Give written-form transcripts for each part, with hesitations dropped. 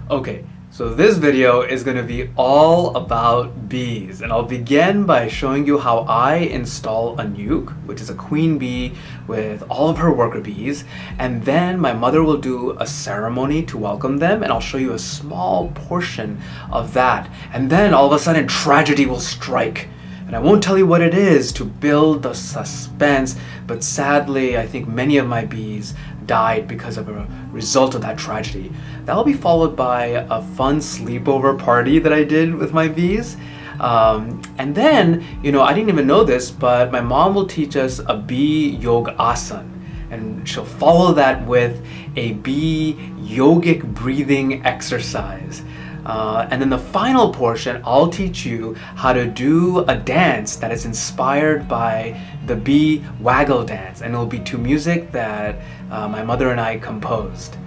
Okay, so this video is going to be all about bees, and I'll begin by showing you how I install a nuke, which is a queen bee with all of her worker bees, and then my mother will do a ceremony to welcome them, and I'll show you a small portion of that, and then all of a sudden tragedy will strike. And I won't tell you what it is to build the suspense, but sadly, I think many of my bees died because of a result of that tragedy. That will be followed by a fun sleepover party that I did with my bees. And then, I didn't even know this, but my mom will teach us a bee yoga asana. And she'll follow that with a bee yogic breathing exercise. And then the final portion, I'll teach you how to do a dance that is inspired by the bee waggle dance. And it'll be to music that my mother and I composed.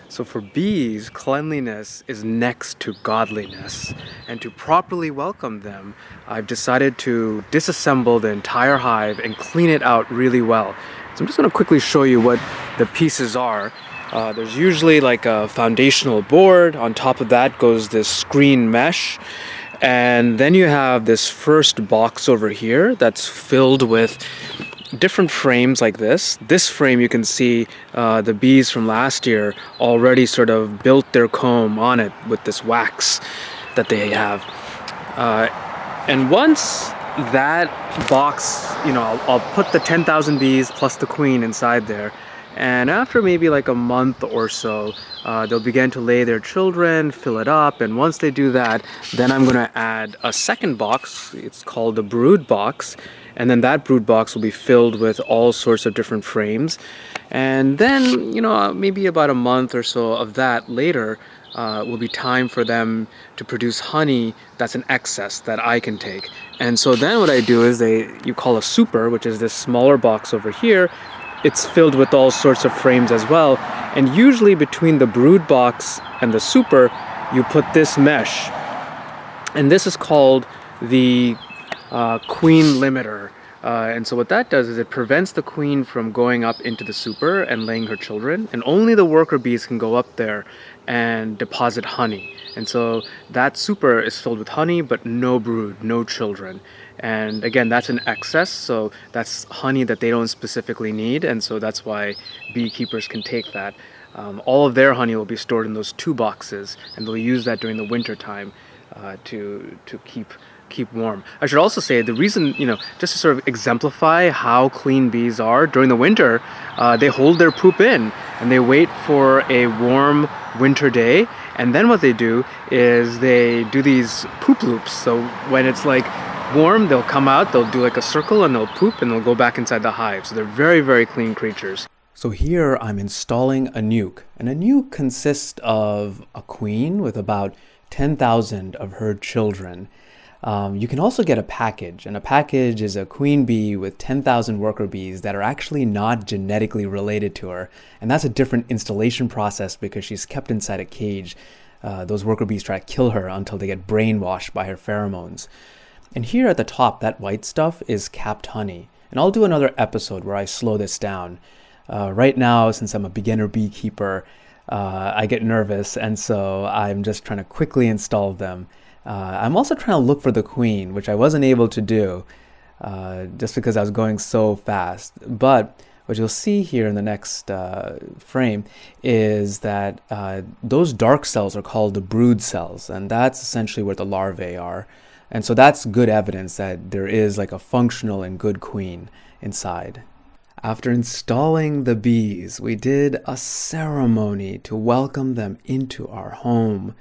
So for bees, cleanliness is next to godliness. And to properly welcome them, I've decided to disassemble the entire hive and clean it out really well. So I'm just going to quickly show you what the pieces are. There's usually like a foundational board. On top of that goes this screen mesh. And then you have this first box over here that's filled with different frames like this. This frame, you can see the bees from last year already sort of built their comb on it with this wax that they have. And once that box, I'll put the 10,000 bees plus the queen inside there. And after maybe like a month or so, they'll begin to lay their children, fill it up, and once they do that, then I'm going to add a second box. It's called the brood box, and then that brood box will be filled with all sorts of different frames. And then, maybe about a month or so of that later, will be time for them to produce honey that's an excess that I can take. And so then what I do is you call a super, which is this smaller box over here. It's filled with all sorts of frames as well. And usually between the brood box and the super, you put this mesh. And this is called the queen limiter. And so what that does is it prevents the queen from going up into the super and laying her children. And only the worker bees can go up there and deposit honey. And so that super is filled with honey, but no brood, no children. And again, that's an excess, so that's honey that they don't specifically need, and so that's why beekeepers can take that. All of their honey will be stored in those two boxes, and they'll use that during the winter time to keep warm. I should also say the reason, just to sort of exemplify how clean bees are during the winter, they hold their poop in and they wait for a warm winter day, and then what they do is they do these poop loops. So when it's like warm, they'll come out, they'll do like a circle, and they'll poop, and they'll go back inside the hive. So they're very, very clean creatures. So here I'm installing a nuke, and a nuke consists of a queen with about 10,000 of her children. You can also get a package, and a package is a queen bee with 10,000 worker bees that are actually not genetically related to her, and that's a different installation process because she's kept inside a cage. Those worker bees try to kill her until they get brainwashed by her pheromones. And here at the top, that white stuff is capped honey. And I'll do another episode where I slow this down. Right now, since I'm a beginner beekeeper, I get nervous, and so I'm just trying to quickly install them. I'm also trying to look for the queen, which I wasn't able to do just because I was going so fast. But what you'll see here in the next frame is that those dark cells are called the brood cells, and that's essentially where the larvae are. And so that's good evidence that there is like a functional and good queen inside. After installing the bees, we did a ceremony to welcome them into our home.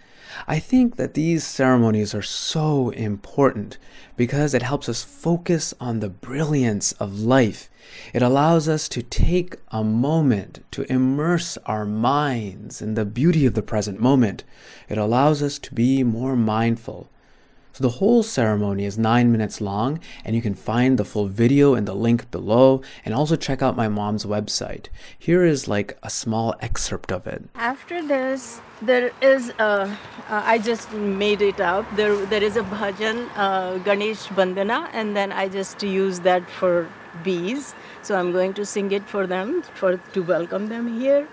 I think that these ceremonies are so important because it helps us focus on the brilliance of life. It allows us to take a moment to immerse our minds in the beauty of the present moment. It allows us to be more mindful. So the whole ceremony is 9 minutes long, and you can find the full video in the link below, and also check out my mom's website. Here is like a small excerpt of it. After this, there is I just made it up. There is a bhajan, Ganesh Bandana, and then I just use that for bees. So I'm going to sing it for them to welcome them here.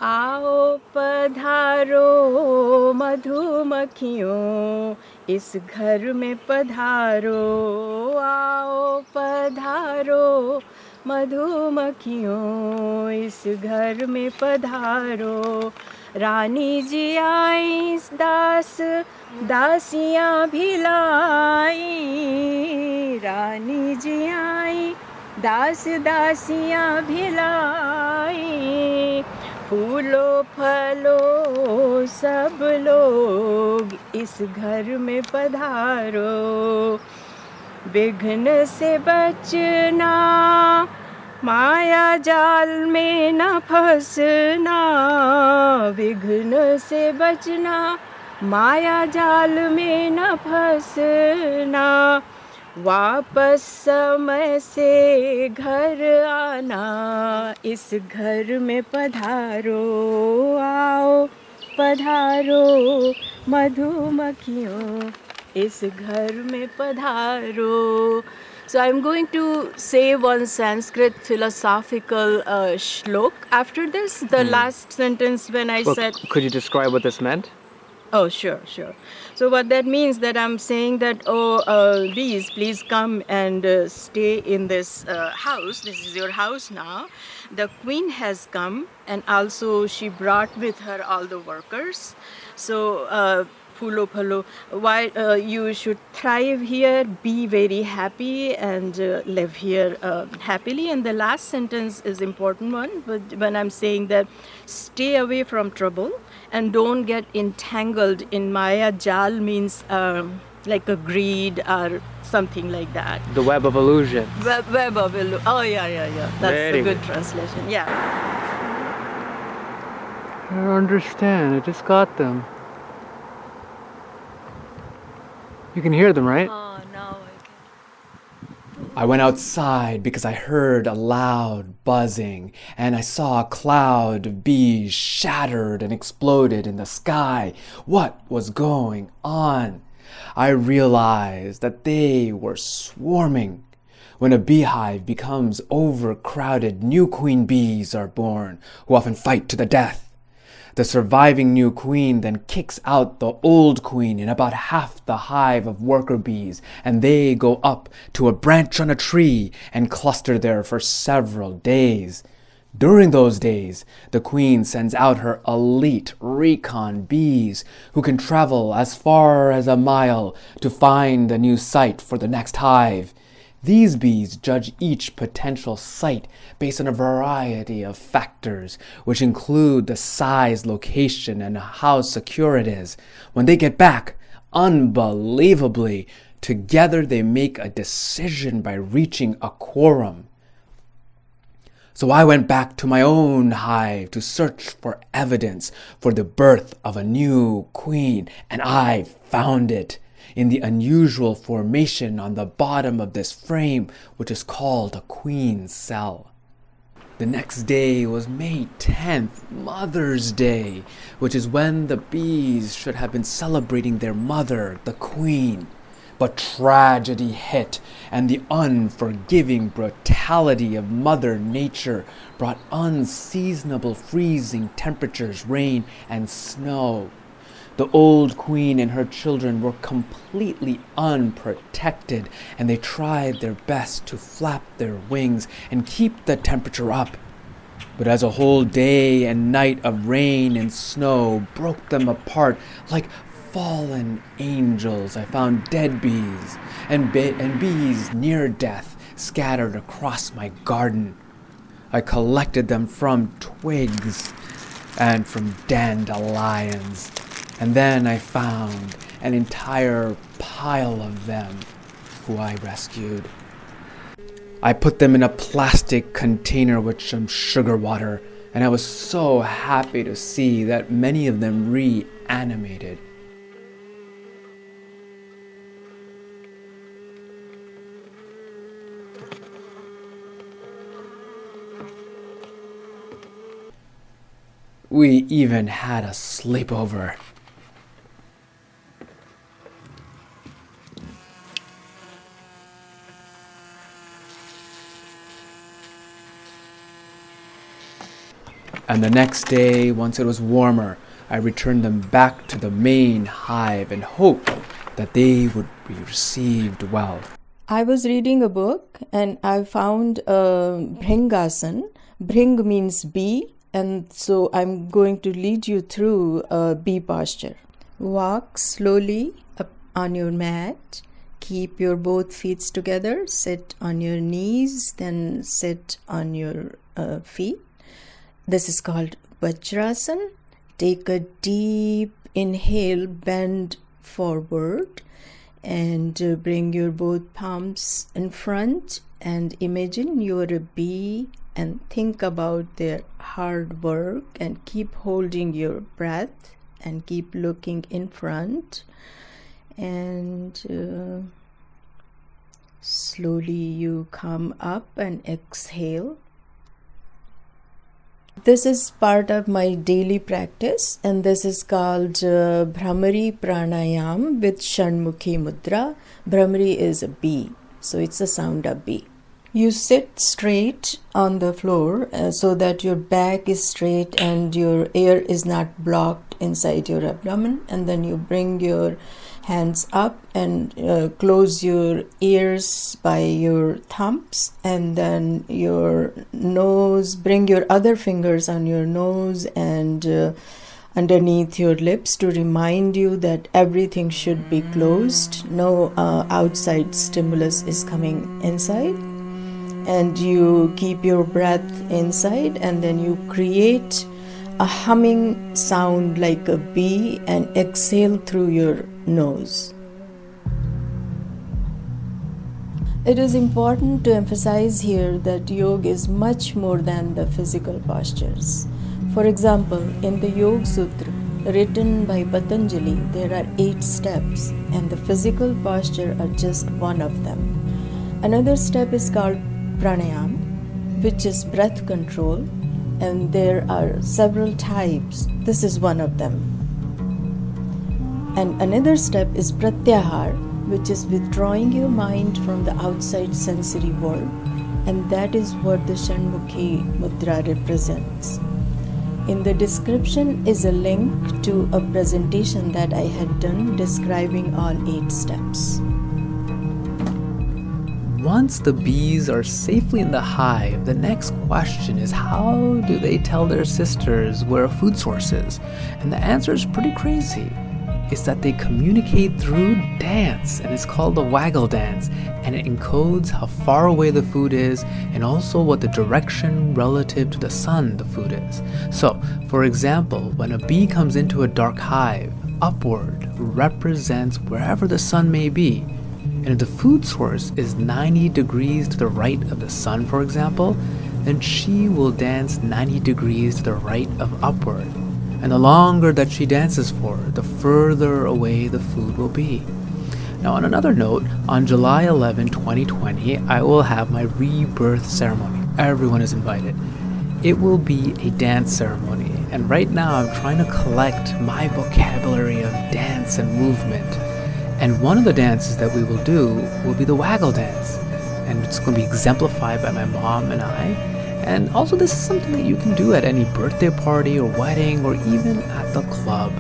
आओ पधारो मधुमक्खियों, इस घर में पधारो। आओ पधारो मधुमक्खियों, इस घर में पधारो। रानी जी आई, दास दासियाँ भी लाई। रानी जी आई, दास दासियाँ भी लाई। फूलो फलो सब लोग, इस घर में पधारो। विघ्न से बचना, माया जाल में न फंसना। विघ्न से बचना, माया जाल में न फंसना। वापस समय से घर आना, इस घर में पधारो। आओ पधारो मधुमक्खियों, इस घर में पधारो. So I'm going to say one Sanskrit philosophical shlok after this. The last sentence when I Well, said... could you describe what this meant? Oh, sure, sure. So what that means that I'm saying that, bees, please come and stay in this house. This is your house now. The queen has come, and also she brought with her all the workers. So, Phulo Phalo, why you should thrive here, be very happy, and live here happily. And the last sentence is important one, but when I'm saying that stay away from trouble and don't get entangled in Maya. Jal means like a greed or something like that. The web of illusion. Web of illusion. Oh, yeah. That's Very a good good. translation. Yeah. I don't understand. I just got them. You can hear them, right? Oh, no. I went outside because I heard a loud buzzing, and I saw a cloud of bees shattered and exploded in the sky. What was going on? I realized that they were swarming. When a beehive becomes overcrowded, new queen bees are born, who often fight to the death. The surviving new queen then kicks out the old queen in about half the hive of worker bees, and they go up to a branch on a tree and cluster there for several days. During those days, the queen sends out her elite recon bees, who can travel as far as a mile to find a new site for the next hive. These bees judge each potential site based on a variety of factors, which include the size, location, and how secure it is. When they get back, unbelievably, together they make a decision by reaching a quorum. So I went back to my own hive to search for evidence for the birth of a new queen, and I found it in the unusual formation on the bottom of this frame, which is called a queen cell. The next day was May 10th, Mother's Day, which is when the bees should have been celebrating their mother, the queen. But tragedy hit, and the unforgiving brutality of Mother Nature brought unseasonable freezing temperatures, rain, and snow. The old queen and her children were completely unprotected, and they tried their best to flap their wings and keep the temperature up. But as a whole day and night of rain and snow broke them apart like fallen angels, I found dead bees and bees near death scattered across my garden. I collected them from twigs and from dandelions. And then I found an entire pile of them, who I rescued. I put them in a plastic container with some sugar water, and I was so happy to see that many of them reanimated. We even had a sleepover. And the next day, once it was warmer, I returned them back to the main hive and hoped that they would be received well. I was reading a book and I found Bhringasan. Bhring means bee, and so I'm going to lead you through a bee posture. Walk slowly up on your mat. Keep your both feet together. Sit on your knees, then sit on your feet. This is called Vajrasan. Take a deep inhale, bend forward, and bring your both palms in front and imagine you're a bee and think about their hard work and keep holding your breath and keep looking in front and slowly you come up and exhale. This is part of my daily practice and this is called Bhramari Pranayam with Shanmukhi Mudra. Bhramari is a bee, so it's a sound of bee. You sit straight on the floor so that your back is straight and your air is not blocked inside your abdomen, and then you bring your hands up and close your ears by your thumbs, and then your nose, bring your other fingers on your nose and underneath your lips to remind you that everything should be closed. No outside stimulus is coming inside. And you keep your breath inside and then you create a humming sound like a bee and exhale through your nose. It is important to emphasize here that yoga is much more than the physical postures. For example, in the Yoga Sutra written by Patanjali, there are 8 steps and the physical posture are just one of them. Another step is called pranayam, which is breath control, and there are several types. This is one of them. And another step is pratyahar, which is withdrawing your mind from the outside sensory world, and that is what the Shanmukhi Mudra represents. In the description is a link to a presentation that I had done describing all 8 steps. Once the bees are safely in the hive, the next question is how do they tell their sisters where a food source is? And the answer is pretty crazy. It's that they communicate through dance, and it's called the waggle dance, and it encodes how far away the food is and also what the direction relative to the sun the food is. So, for example, when a bee comes into a dark hive, upward represents wherever the sun may be. And if the food source is 90 degrees to the right of the sun, for example, then she will dance 90 degrees to the right of upward. And the longer that she dances for, the further away the food will be. Now, on another note, on July 11, 2020, I will have my rebirth ceremony. Everyone is invited. It will be a dance ceremony, and right now I'm trying to collect my vocabulary of dance and movement. And one of the dances that we will do will be the waggle dance. And it's going to be exemplified by my mom and I. And also this is something that you can do at any birthday party or wedding or even at the club.